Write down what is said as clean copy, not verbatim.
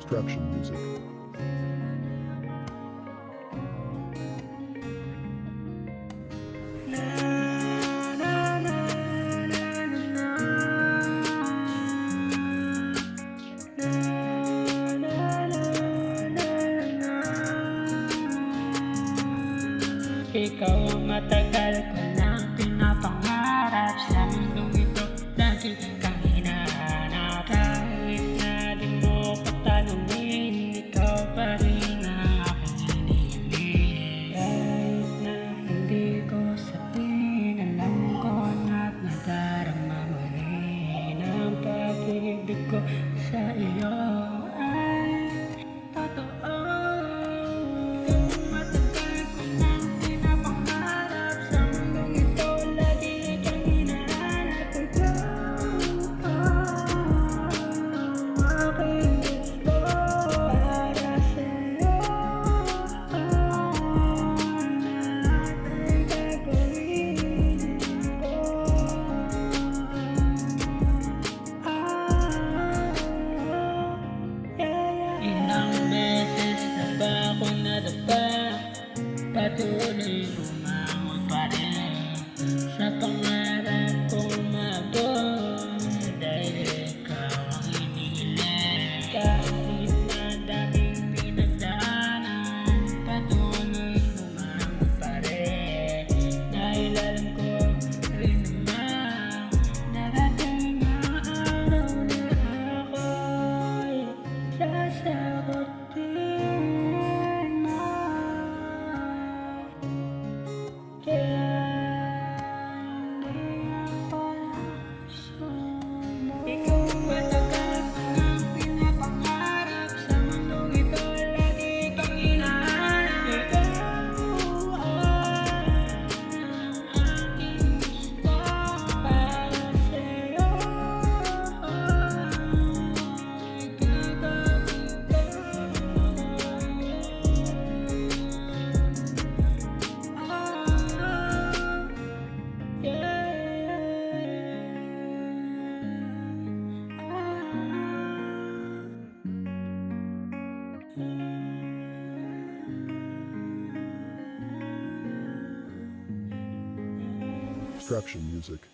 Construction music. Ikaw ang matagal ko nang pinapangarap. Sa mundong ito, lagi kang hinahanap. Kahit na di mo patanungin, ikaw pa rin ang aking hinihiling. Kahit na hindi ko sabihin, alam ko na't nadarama mo rin. Ang pag-ibig ko sa iyo ay totoo. Ilang beses na ba ako nadapa, patuloy umangon pa rin sa pangarap kong umabot. Dahil ikaw ang hinihiling. Kahit na daming pinagdaanan, patuloy umangon pa rin. Dahil alam ko rin naman, darating ang araw na ako'y sasagutin mo. Kaya hindi ako sumo. Ikaw ang matagal ko nang pinapangarap. Sa mundong ito, lagi kang hinahanap. Ikaw ang aking gusto. Para sa'yo ay gagawin ko. Construction music.